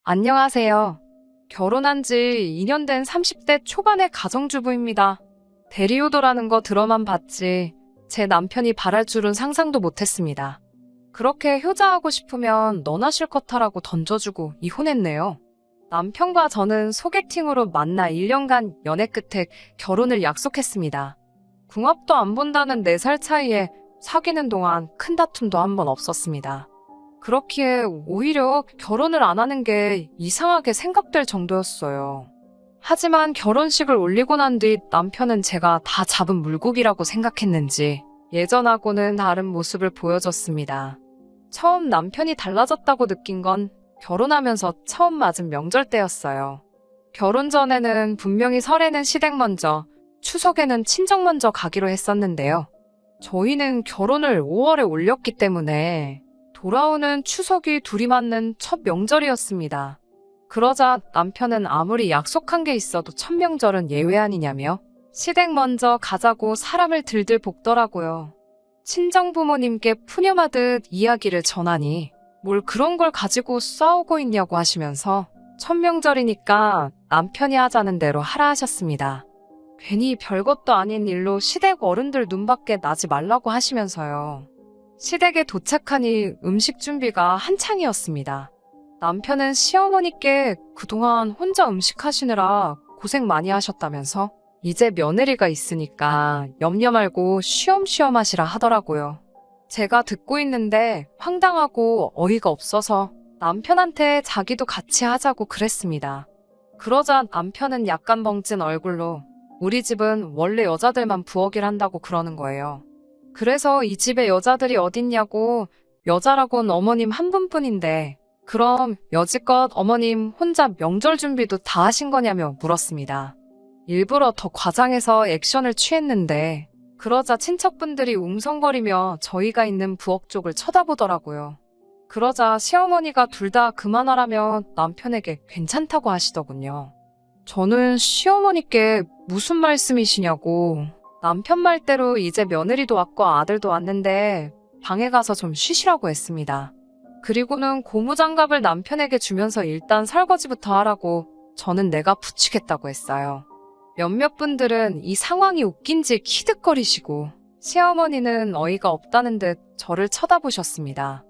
안녕하세요. 결혼한 지 2년 된 30대 초반의 가정주부입니다. 대리효도라는 거 들어만 봤지 제 남편이 바랄 줄은 상상도 못했습니다. 그렇게 효자하고 싶으면 너나 실컷 하라고 던져주고 이혼했네요. 남편과 저는 소개팅으로 만나 1년간 연애 끝에 결혼을 약속했습니다. 궁합도 안 본다는 4살 차이에 사귀는 동안 큰 다툼도 한 번 없었습니다. 그렇기에 오히려 결혼을 안 하는 게 이상하게 생각될 정도였어요. 하지만 결혼식을 올리고 난 뒤 남편은 제가 다 잡은 물고기라고 생각했는지 예전하고는 다른 모습을 보여줬습니다. 처음 남편이 달라졌다고 느낀 건 결혼하면서 처음 맞은 명절 때였어요. 결혼 전에는 분명히 설에는 시댁 먼저, 추석에는 친정 먼저 가기로 했었는데요. 저희는 결혼을 5월에 올렸기 때문에 돌아오는 추석이 둘이 맞는 첫 명절이었습니다. 그러자 남편은 아무리 약속한 게 있어도 첫 명절은 예외 아니냐며 시댁 먼저 가자고 사람을 들들 볶더라고요. 친정 부모님께 푸념하듯 이야기를 전하니 뭘 그런 걸 가지고 싸우고 있냐고 하시면서 첫 명절이니까 남편이 하자는 대로 하라 하셨습니다. 괜히 별것도 아닌 일로 시댁 어른들 눈밖에 나지 말라고 하시면서요. 시댁에 도착하니 음식 준비가 한창이었습니다. 남편은 시어머니께 그동안 혼자 음식 하시느라 고생 많이 하셨다면서 이제 며느리가 있으니까 염려 말고 쉬엄쉬엄 하시라 하더라고요. 제가 듣고 있는데 황당하고 어이가 없어서 남편한테 자기도 같이 하자고 그랬습니다. 그러자 남편은 약간 벙찐 얼굴로 우리 집은 원래 여자들만 부엌일 한다고 그러는 거예요. 그래서 이 집에 여자들이 어딨냐고 여자라곤 어머님 한 분뿐인데 그럼 여지껏 어머님 혼자 명절 준비도 다 하신 거냐며 물었습니다. 일부러 더 과장해서 액션을 취했는데 그러자 친척분들이 웅성거리며 저희가 있는 부엌 쪽을 쳐다보더라고요. 그러자 시어머니가 둘 다 그만하라며 남편에게 괜찮다고 하시더군요. 저는 시어머니께 무슨 말씀이시냐고 남편 말대로 이제 며느리도 왔고 아들도 왔는데 방에 가서 좀 쉬시라고 했습니다. 그리고는 고무장갑을 남편에게 주면서 일단 설거지부터 하라고 저는 내가 붙이겠다고 했어요. 몇몇 분들은 이 상황이 웃긴지 키득거리시고 시어머니는 어이가 없다는 듯 저를 쳐다보셨습니다.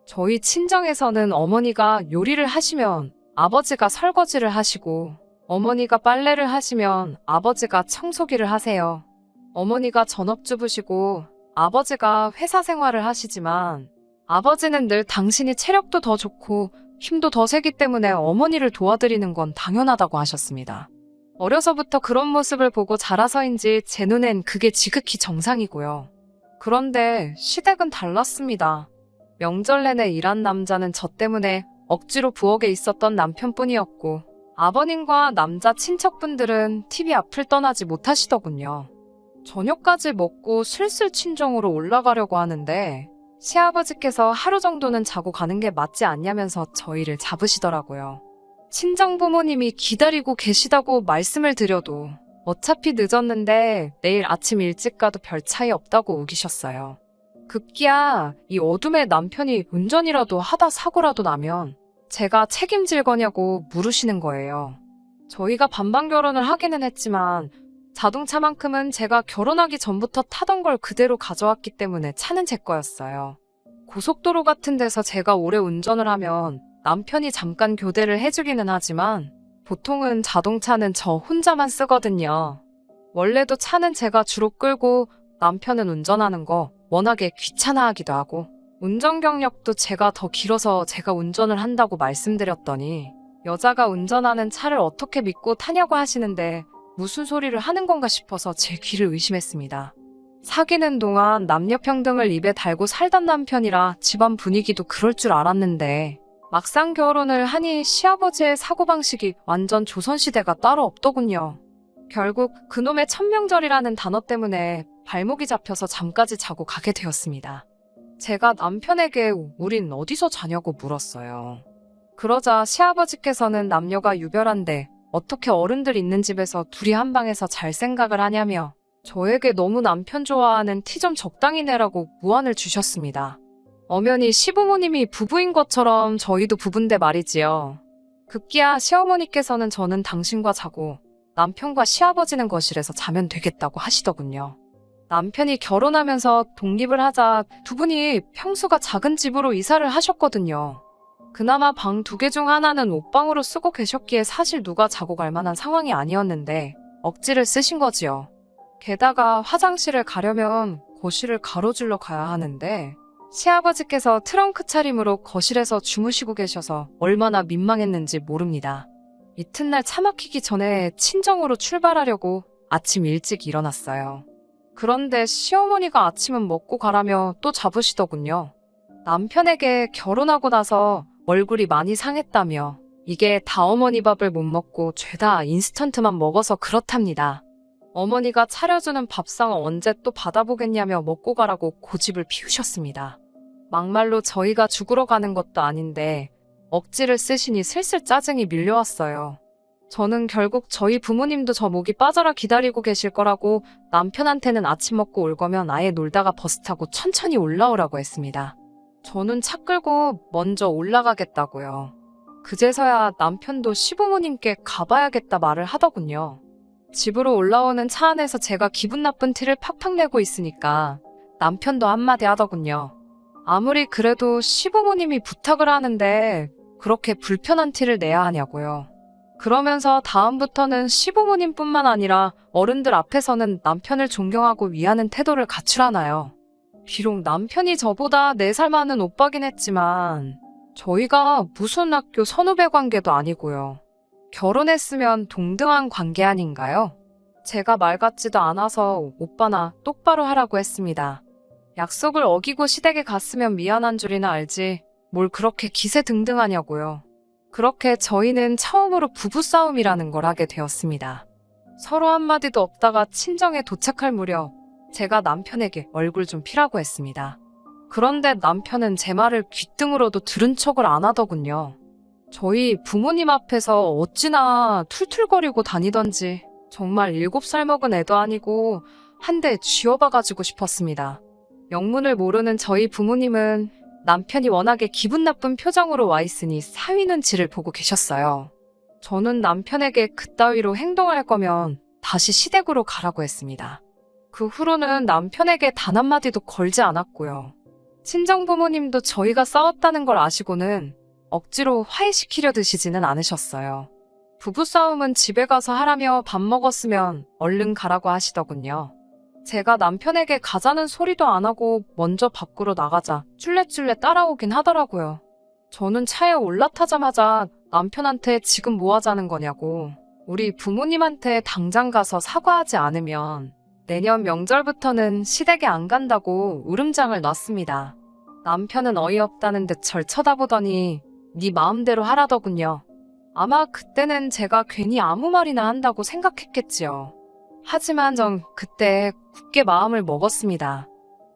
저희 친정에서는 어머니가 요리를 하시면 아버지가 설거지를 하시고 어머니가 빨래를 하시면 아버지가 청소기를 하세요. 어머니가 전업주부시고 아버지가 회사 생활을 하시지만 아버지는 늘 당신이 체력도 더 좋고 힘도 더 세기 때문에 어머니를 도와드리는 건 당연하다고 하셨습니다. 어려서부터 그런 모습을 보고 자라서인지 제 눈엔 그게 지극히 정상이고요. 그런데 시댁은 달랐습니다. 명절 내내 일한 남자는 저 때문에 억지로 부엌에 있었던 남편뿐이었고 아버님과 남자 친척분들은 TV 앞을 떠나지 못하시더군요. 저녁까지 먹고 슬슬 친정으로 올라가려고 하는데 시아버지께서 하루 정도는 자고 가는 게 맞지 않냐면서 저희를 잡으시더라고요. 친정 부모님이 기다리고 계시다고 말씀을 드려도 어차피 늦었는데 내일 아침 일찍 가도 별 차이 없다고 우기셨어요. 급기야 이 어둠에 남편이 운전이라도 하다 사고라도 나면 제가 책임질 거냐고 물으시는 거예요. 저희가 반반 결혼을 하기는 했지만 자동차만큼은 제가 결혼하기 전부터 타던 걸 그대로 가져왔기 때문에 차는 제 거였어요. 고속도로 같은 데서 제가 오래 운전을 하면 남편이 잠깐 교대를 해주기는 하지만 보통은 자동차는 저 혼자만 쓰거든요. 원래도 차는 제가 주로 끌고 남편은 운전하는 거 워낙에 귀찮아하기도 하고 운전 경력도 제가 더 길어서 제가 운전을 한다고 말씀드렸더니 여자가 운전하는 차를 어떻게 믿고 타냐고 하시는데 무슨 소리를 하는 건가 싶어서 제 귀를 의심했습니다. 사귀는 동안 남녀평등을 입에 달고 살던 남편이라 집안 분위기도 그럴 줄 알았는데 막상 결혼을 하니 시아버지의 사고방식이 완전 조선시대가 따로 없더군요. 결국 그놈의 천명절이라는 단어 때문에 발목이 잡혀서 잠까지 자고 가게 되었습니다. 제가 남편에게 우린 어디서 자냐고 물었어요. 그러자 시아버지께서는 남녀가 유별한데 어떻게 어른들 있는 집에서 둘이 한 방에서 잘 생각을 하냐며 저에게 너무 남편 좋아하는 티 좀 적당히 내라고 무안을 주셨습니다. 엄연히 시부모님이 부부인 것처럼 저희도 부부인데 말이지요. 급기야 시어머니께서는 저는 당신과 자고 남편과 시아버지는 거실에서 자면 되겠다고 하시더군요. 남편이 결혼하면서 독립을 하자 두 분이 평수가 작은 집으로 이사를 하셨거든요. 그나마 방 2개 중 하나는 옷방으로 쓰고 계셨기에 사실 누가 자고 갈 만한 상황이 아니었는데 억지를 쓰신 거지요. 게다가 화장실을 가려면 거실을 가로질러 가야 하는데 시아버지께서 트렁크 차림으로 거실에서 주무시고 계셔서 얼마나 민망했는지 모릅니다. 이튿날 차 막히기 전에 친정으로 출발하려고 아침 일찍 일어났어요. 그런데 시어머니가 아침은 먹고 가라며 또 잡으시더군요. 남편에게 결혼하고 나서 얼굴이 많이 상했다며 이게 다 어머니 밥을 못 먹고 죄다 인스턴트만 먹어서 그렇답니다. 어머니가 차려주는 밥상 언제 또 받아보겠냐며 먹고 가라고 고집을 피우셨습니다. 막말로 저희가 죽으러 가는 것도 아닌데 억지를 쓰시니 슬슬 짜증이 밀려왔어요. 저는 결국 저희 부모님도 저 목이 빠져라 기다리고 계실 거라고 남편한테는 아침 먹고 올 거면 아예 놀다가 버스 타고 천천히 올라오라고 했습니다. 저는 차 끌고 먼저 올라가겠다고요. 그제서야 남편도 시부모님께 가봐야겠다 말을 하더군요. 집으로 올라오는 차 안에서 제가 기분 나쁜 티를 팍팍 내고 있으니까 남편도 한마디 하더군요. 아무리 그래도 시부모님이 부탁을 하는데 그렇게 불편한 티를 내야 하냐고요. 그러면서 다음부터는 시부모님뿐만 아니라 어른들 앞에서는 남편을 존경하고 위하는 태도를 갖추라나요. 비록 남편이 저보다 4살 많은 오빠긴 했지만 저희가 무슨 학교 선후배 관계도 아니고요. 결혼했으면 동등한 관계 아닌가요? 제가 말 같지도 않아서 오빠나 똑바로 하라고 했습니다. 약속을 어기고 시댁에 갔으면 미안한 줄이나 알지 뭘 그렇게 기세등등하냐고요. 그렇게 저희는 처음으로 부부싸움이라는 걸 하게 되었습니다. 서로 한마디도 없다가 친정에 도착할 무렵 제가 남편에게 얼굴 좀 피라고 했습니다. 그런데 남편은 제 말을 귓등으로도 들은 척을 안 하더군요. 저희 부모님 앞에서 어찌나 툴툴거리고 다니던지 정말 7살 먹은 애도 아니고 한 대 쥐어박아주고 싶었습니다. 영문을 모르는 저희 부모님은 남편이 워낙에 기분 나쁜 표정으로 와 있으니 사위 눈치를 보고 계셨어요. 저는 남편에게 그따위로 행동할 거면 다시 시댁으로 가라고 했습니다. 그 후로는 남편에게 단 한마디도 걸지 않았고요. 친정부모님도 저희가 싸웠다는 걸 아시고는 억지로 화해시키려 드시지는 않으셨어요. 부부싸움은 집에 가서 하라며 밥 먹었으면 얼른 가라고 하시더군요. 제가 남편에게 가자는 소리도 안 하고 먼저 밖으로 나가자 쫄래쫄래 따라오긴 하더라고요. 저는 차에 올라타자마자 남편한테 지금 뭐 하자는 거냐고 우리 부모님한테 당장 가서 사과하지 않으면 내년 명절부터는 시댁에 안 간다고 울음장을 놨습니다. 남편은 어이없다는 듯 절 쳐다보더니 네 마음대로 하라더군요. 아마 그때는 제가 괜히 아무 말이나 한다고 생각했겠지요. 하지만 전 그때 굳게 마음을 먹었습니다.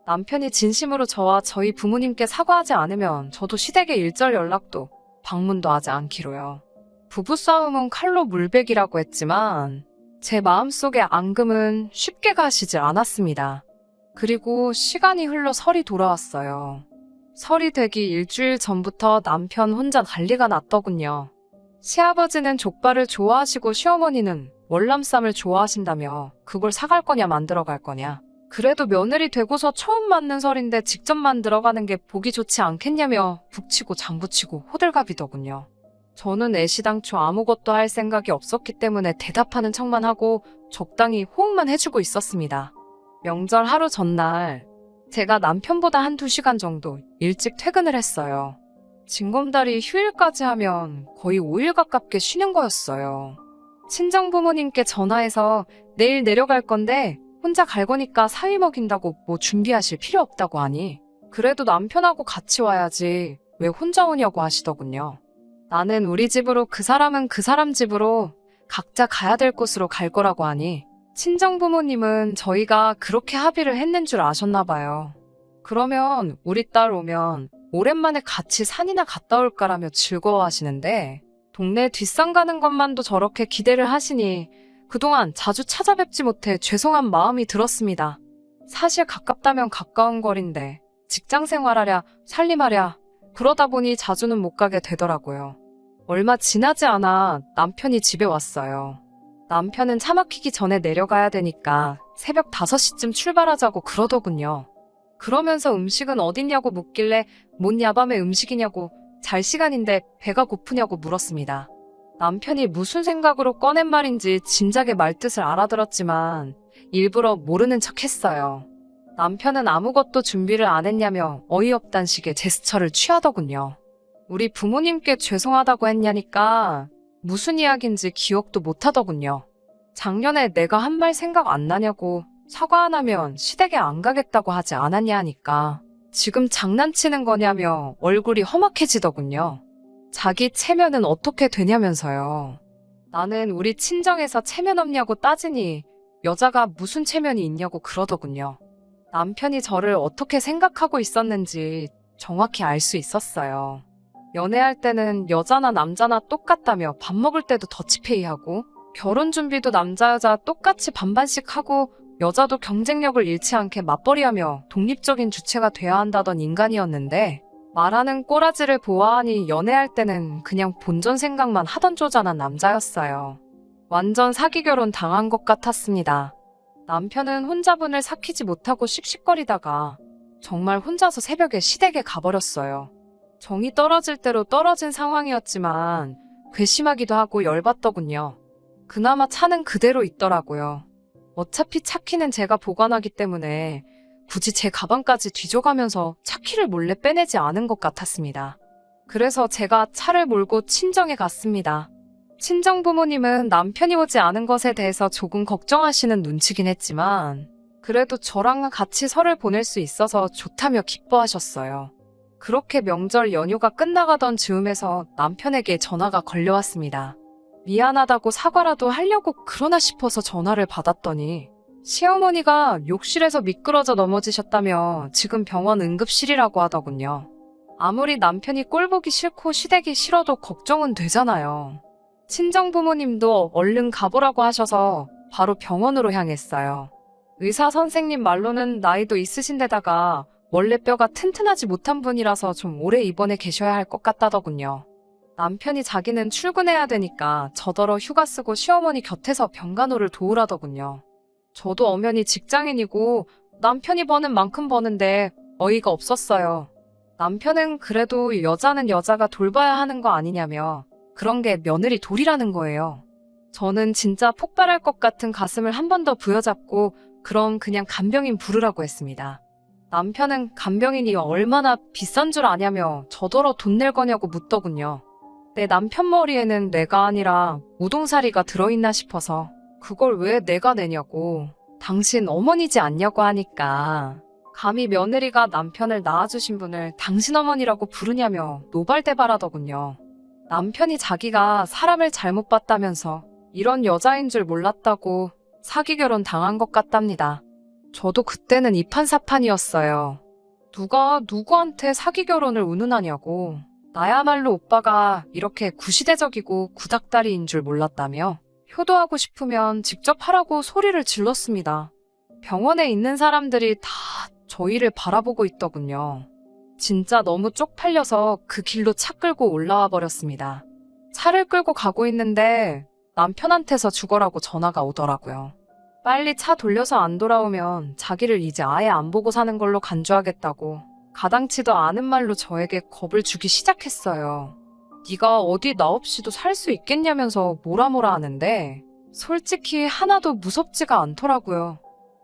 남편이 진심으로 저와 저희 부모님께 사과하지 않으면 저도 시댁에 일절 연락도 방문도 하지 않기로요. 부부싸움은 칼로 물베기라고 했지만 제 마음속의 앙금은 쉽게 가시질 않았습니다. 그리고 시간이 흘러 설이 돌아왔어요. 설이 되기 일주일 전부터 남편 혼자 난리가 났더군요. 시아버지는 족발을 좋아하시고 시어머니는 월남쌈을 좋아하신다며 그걸 사갈 거냐 만들어 갈 거냐. 그래도 며느리 되고서 처음 맞는 설인데 직접 만들어가는 게 보기 좋지 않겠냐며 북치고 장구치고 호들갑이더군요. 저는 애시당초 아무것도 할 생각이 없었기 때문에 대답하는 척만 하고 적당히 호응만 해주고 있었습니다. 명절 하루 전날 제가 남편보다 한두 시간 정도 일찍 퇴근을 했어요. 징검다리 휴일까지 하면 거의 5일 가깝게 쉬는 거였어요. 친정부모님께 전화해서 내일 내려갈 건데 혼자 갈 거니까 사위 먹인다고 뭐 준비하실 필요 없다고 하니 그래도 남편하고 같이 와야지 왜 혼자 오냐고 하시더군요. 나는 우리 집으로 그 사람은 그 사람 집으로 각자 가야 될 곳으로 갈 거라고 하니 친정부모님은 저희가 그렇게 합의를 했는 줄 아셨나 봐요. 그러면 우리 딸 오면 오랜만에 같이 산이나 갔다 올까라며 즐거워하시는데 동네 뒷산 가는 것만도 저렇게 기대를 하시니 그동안 자주 찾아뵙지 못해 죄송한 마음이 들었습니다. 사실 가깝다면 가까운 거리인데 직장 생활하랴 살림하랴 그러다 보니 자주는 못 가게 되더라고요. 얼마 지나지 않아 남편이 집에 왔어요. 남편은 차 막히기 전에 내려가야 되니까 새벽 5시쯤 출발하자고 그러더군요. 그러면서 음식은 어딨냐고 묻길래 뭔 야밤에 음식이냐고 잘 시간인데 배가 고프냐고 물었습니다. 남편이 무슨 생각으로 꺼낸 말인지 진작에 말뜻을 알아들었지만 일부러 모르는 척 했어요. 남편은 아무것도 준비를 안 했냐며 어이없단 식의 제스처를 취하더군요. 우리 부모님께 죄송하다고 했냐니까 무슨 이야기인지 기억도 못 하더군요. 작년에 내가 한 말 생각 안 나냐고 사과 안 하면 시댁에 안 가겠다고 하지 않았냐 하니까 지금 장난치는 거냐며 얼굴이 험악해지더군요. 자기 체면은 어떻게 되냐면서요. 나는 우리 친정에서 체면 없냐고 따지니 여자가 무슨 체면이 있냐고 그러더군요. 남편이 저를 어떻게 생각하고 있었는지 정확히 알 수 있었어요. 연애할 때는 여자나 남자나 똑같다며 밥 먹을 때도 더치페이하고 결혼 준비도 남자 여자 똑같이 반반씩 하고 여자도 경쟁력을 잃지 않게 맞벌이하며 독립적인 주체가 돼야 한다던 인간이었는데 말하는 꼬라지를 보아하니 연애할 때는 그냥 본전 생각만 하던 쪼잔한 남자였어요. 완전 사기 결혼 당한 것 같았습니다. 남편은 혼자분을 삭히지 못하고 씩씩거리다가 정말 혼자서 새벽에 시댁에 가버렸어요. 정이 떨어질 대로 떨어진 상황이었지만 괘씸하기도 하고 열받더군요. 그나마 차는 그대로 있더라고요. 어차피 차키는 제가 보관하기 때문에 굳이 제 가방까지 뒤져가면서 차키를 몰래 빼내지 않은 것 같았습니다. 그래서 제가 차를 몰고 친정에 갔습니다. 친정 부모님은 남편이 오지 않은 것에 대해서 조금 걱정하시는 눈치긴 했지만 그래도 저랑 같이 설을 보낼 수 있어서 좋다며 기뻐하셨어요. 그렇게 명절 연휴가 끝나가던 즈음에서 남편에게 전화가 걸려왔습니다. 미안하다고 사과라도 하려고 그러나 싶어서 전화를 받았더니 시어머니가 욕실에서 미끄러져 넘어지셨다며 지금 병원 응급실이라고 하더군요. 아무리 남편이 꼴보기 싫고 시댁이 싫어도 걱정은 되잖아요. 친정 부모님도 얼른 가보라고 하셔서 바로 병원으로 향했어요. 의사 선생님 말로는 나이도 있으신데다가 원래 뼈가 튼튼하지 못한 분이라서 좀 오래 입원해 계셔야 할 것 같다더군요. 남편이 자기는 출근해야 되니까 저더러 휴가 쓰고 시어머니 곁에서 병간호를 도우라더군요. 저도 엄연히 직장인이고 남편이 버는 만큼 버는데 어이가 없었어요. 남편은 그래도 여자는 여자가 돌봐야 하는 거 아니냐며 그런 게 며느리 도리라는 거예요. 저는 진짜 폭발할 것 같은 가슴을 한 번 더 부여잡고 그럼 그냥 간병인 부르라고 했습니다. 남편은 간병인이 얼마나 비싼 줄 아냐며 저더러 돈 낼 거냐고 묻더군요. 내 남편 머리에는 뇌가 아니라 우동사리가 들어있나 싶어서 그걸 왜 내가 내냐고 당신 어머니지 않냐고 하니까 감히 며느리가 남편을 낳아주신 분을 당신 어머니라고 부르냐며 노발대발하더군요. 남편이 자기가 사람을 잘못 봤다면서 이런 여자인 줄 몰랐다고 사기 결혼 당한 것 같답니다. 저도 그때는 이판사판이었어요. 누가 누구한테 사기 결혼을 운운하냐고. 나야말로 오빠가 이렇게 구시대적이고 구닥다리인 줄 몰랐다며 효도하고 싶으면 직접 하라고 소리를 질렀습니다. 병원에 있는 사람들이 다 저희를 바라보고 있더군요. 진짜 너무 쪽팔려서 그 길로 차 끌고 올라와 버렸습니다. 차를 끌고 가고 있는데 남편한테서 죽어라고 전화가 오더라고요. 빨리 차 돌려서 안 돌아오면 자기를 이제 아예 안 보고 사는 걸로 간주하겠다고 가당치도 않은 말로 저에게 겁을 주기 시작했어요. 네가 어디 나 없이도 살 수 있겠냐면서 뭐라 하는데 솔직히 하나도 무섭지가 않더라고요.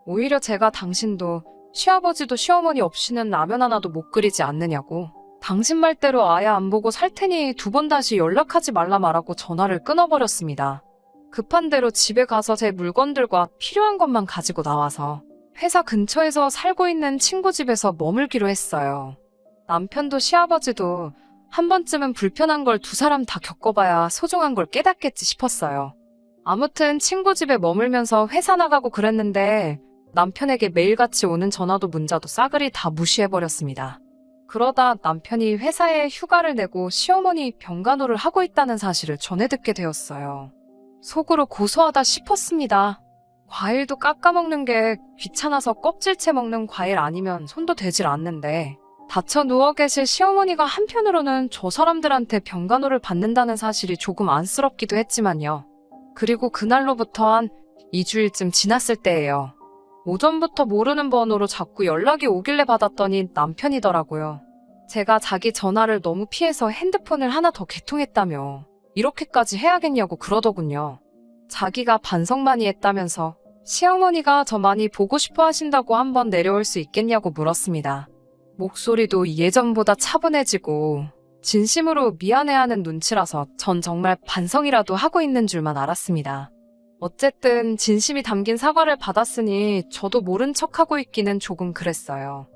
오히려 제가 당신도 시아버지도 시어머니 없이는 라면 하나도 못 끓이지 않느냐고 당신 말대로 아예 안 보고 살 테니 2번 다시 연락하지 말라 말하고 전화를 끊어버렸습니다. 급한 대로 집에 가서 제 물건들과 필요한 것만 가지고 나와서 회사 근처에서 살고 있는 친구 집에서 머물기로 했어요. 남편도 시아버지도 한 번쯤은 불편한 걸 두 사람 다 겪어봐야 소중한 걸 깨닫겠지 싶었어요. 아무튼 친구 집에 머물면서 회사 나가고 그랬는데 남편에게 매일같이 오는 전화도 문자도 싸그리 다 무시해버렸습니다. 그러다 남편이 회사에 휴가를 내고 시어머니 병간호를 하고 있다는 사실을 전해 듣게 되었어요. 속으로 고소하다 싶었습니다. 과일도 깎아먹는 게 귀찮아서 껍질째 먹는 과일 아니면 손도 대질 않는데 다쳐 누워 계실 시어머니가 한편으로는 저 사람들한테 병간호를 받는다는 사실이 조금 안쓰럽기도 했지만요. 그리고 그날로부터 한 2주일쯤 지났을 때예요. 오전부터 모르는 번호로 자꾸 연락이 오길래 받았더니 남편이더라고요. 제가 자기 전화를 너무 피해서 핸드폰을 하나 더 개통했다며 이렇게까지 해야겠냐고 그러더군요. 자기가 반성 많이 했다면서 시어머니가 저 많이 보고 싶어 하신다고 한번 내려올 수 있겠냐고 물었습니다. 목소리도 예전보다 차분해지고 진심으로 미안해하는 눈치라서 전 정말 반성이라도 하고 있는 줄만 알았습니다. 어쨌든 진심이 담긴 사과를 받았으니 저도 모른 척하고 있기는 조금 그랬어요.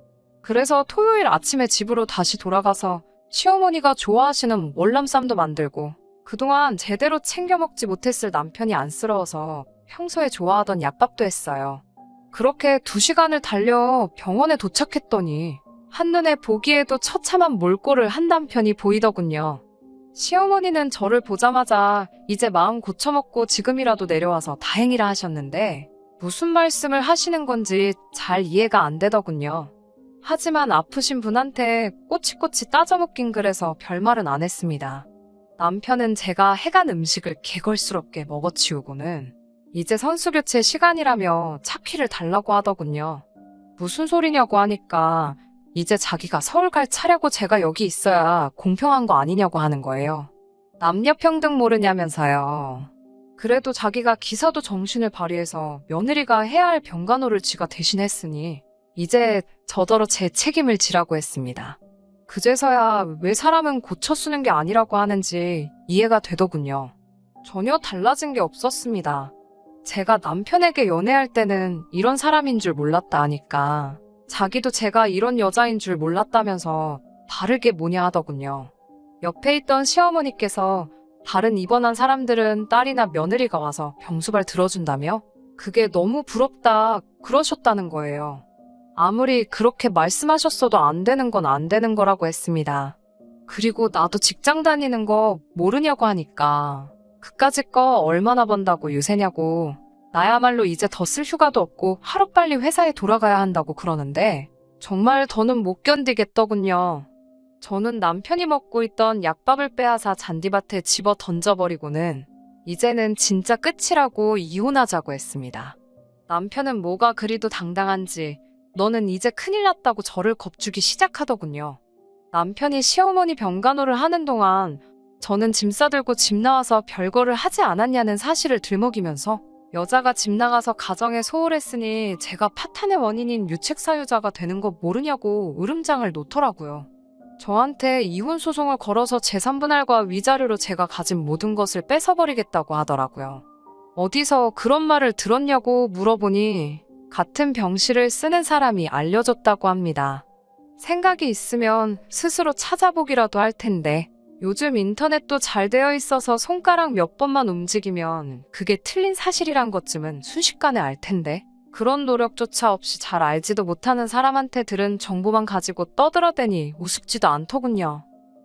그래서 토요일 아침에 집으로 다시 돌아가서 시어머니가 좋아하시는 월남쌈도 만들고 그동안 제대로 챙겨 먹지 못했을 남편이 안쓰러워서 평소에 좋아하던 약밥도 했어요. 그렇게 2시간을 달려 병원에 도착했더니 한눈에 보기에도 처참한 몰골을 한 남편이 보이더군요. 시어머니는 저를 보자마자 이제 마음 고쳐먹고 지금이라도 내려와서 다행이라 하셨는데 무슨 말씀을 하시는 건지 잘 이해가 안 되더군요. 하지만 아프신 분한테 꼬치꼬치 따져먹긴 그래서 별말은 안 했습니다. 남편은 제가 해간 음식을 개걸스럽게 먹어치우고는 이제 선수교체 시간이라며 차키를 달라고 하더군요. 무슨 소리냐고 하니까 이제 자기가 서울 갈 차려고 제가 여기 있어야 공평한 거 아니냐고 하는 거예요. 남녀평등 모르냐면서요. 그래도 자기가 기사도 정신을 발휘해서 며느리가 해야 할 병간호를 지가 대신했으니 이제 저더러 제 책임을 지라고 했습니다. 그제서야 왜 사람은 고쳐 쓰는 게 아니라고 하는지 이해가 되더군요. 전혀 달라진 게 없었습니다. 제가 남편에게 연애할 때는 이런 사람인 줄 몰랐다 하니까 자기도 제가 이런 여자인 줄 몰랐다면서 다르게 뭐냐 하더군요. 옆에 있던 시어머니께서 다른 입원한 사람들은 딸이나 며느리가 와서 병수발 들어준다며? 그게 너무 부럽다 그러셨다는 거예요. 아무리 그렇게 말씀하셨어도 안 되는 건 안 되는 거라고 했습니다. 그리고 나도 직장 다니는 거 모르냐고 하니까 그까짓 거 얼마나 번다고 유세냐고 나야말로 이제 더 쓸 휴가도 없고 하루빨리 회사에 돌아가야 한다고 그러는데 정말 더는 못 견디겠더군요. 저는 남편이 먹고 있던 약밥을 빼앗아 잔디밭에 집어 던져버리고는 이제는 진짜 끝이라고 이혼하자고 했습니다. 남편은 뭐가 그리도 당당한지 너는 이제 큰일 났다고 저를 겁주기 시작하더군요. 남편이 시어머니 병간호를 하는 동안 저는 짐 싸들고 집 나와서 별거를 하지 않았냐는 사실을 들먹이면서 여자가 집 나가서 가정에 소홀했으니 제가 파탄의 원인인 유책사유자가 되는 거 모르냐고 으름장을 놓더라고요. 저한테 이혼 소송을 걸어서 재산분할과 위자료로 제가 가진 모든 것을 뺏어버리겠다고 하더라고요. 어디서 그런 말을 들었냐고 물어보니 같은 병실을 쓰는 사람이 알려줬다고 합니다. 생각이 있으면 스스로 찾아보기라도 할 텐데 요즘 인터넷도 잘 되어 있어서 손가락 몇 번만 움직이면 그게 틀린 사실이란 것쯤은 순식간에 알 텐데 그런 노력조차 없이 잘 알지도 못하는 사람한테 들은 정보만 가지고 떠들어대니 우습지도 않더군요.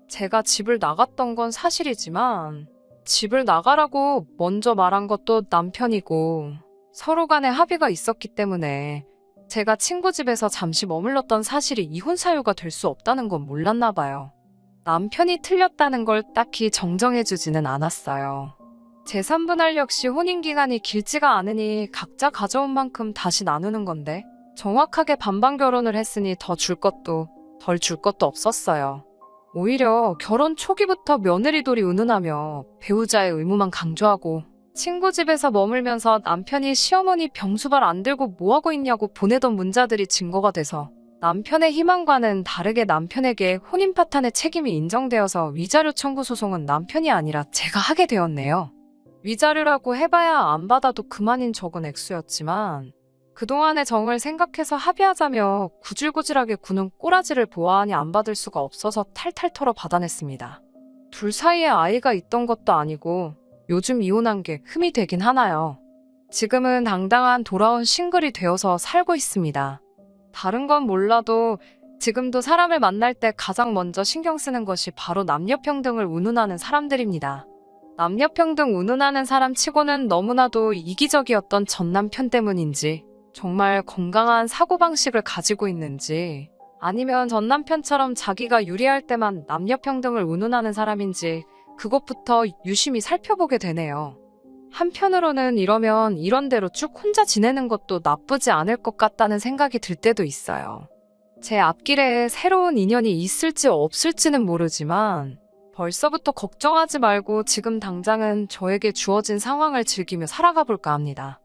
제가 집을 나갔던 건 사실이지만 집을 나가라고 먼저 말한 것도 남편이고 서로 간에 합의가 있었기 때문에 제가 친구 집에서 잠시 머물렀던 사실이 이혼 사유가 될 수 없다는 건 몰랐나 봐요. 남편이 틀렸다는 걸 딱히 정정해주지는 않았어요. 재산분할 역시 혼인기간이 길지가 않으니 각자 가져온 만큼 다시 나누는 건데 정확하게 반반 결혼을 했으니 더 줄 것도 덜 줄 것도 없었어요. 오히려 결혼 초기부터 며느리돌이 운운하며 배우자의 의무만 강조하고 친구 집에서 머물면서 남편이 시어머니 병수발 안 들고 뭐하고 있냐고 보내던 문자들이 증거가 돼서 남편의 희망과는 다르게 남편에게 혼인 파탄의 책임이 인정되어서 위자료 청구 소송은 남편이 아니라 제가 하게 되었네요. 위자료라고 해봐야 안 받아도 그만인 적은 액수였지만 그동안의 정을 생각해서 합의하자며 구질구질하게 구는 꼬라지를 보아하니 안 받을 수가 없어서 탈탈 털어 받아냈습니다. 둘 사이에 아이가 있던 것도 아니고 요즘 이혼한 게 흠이 되긴 하나요. 지금은 당당한 돌아온 싱글이 되어서 살고 있습니다. 다른 건 몰라도 지금도 사람을 만날 때 가장 먼저 신경 쓰는 것이 바로 남녀평등을 운운하는 사람들입니다. 남녀평등 운운하는 사람 치고는 너무나도 이기적이었던 전 남편 때문인지 정말 건강한 사고방식을 가지고 있는지 아니면 전 남편처럼 자기가 유리할 때만 남녀 평등을 운운하는 사람인지 그것부터 유심히 살펴보게 되네요. 한편으로는 이러면 이런 대로 쭉 혼자 지내는 것도 나쁘지 않을 것 같다는 생각이 들 때도 있어요. 제 앞길에 새로운 인연이 있을지 없을지는 모르지만 벌써부터 걱정하지 말고 지금 당장은 저에게 주어진 상황을 즐기며 살아가 볼까 합니다.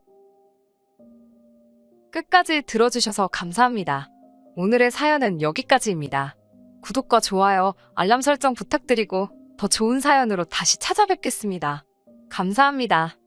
끝까지 들어주셔서 감사합니다. 오늘의 사연은 여기까지입니다. 구독과 좋아요, 알람 설정 부탁드리고 더 좋은 사연으로 다시 찾아뵙겠습니다. 감사합니다.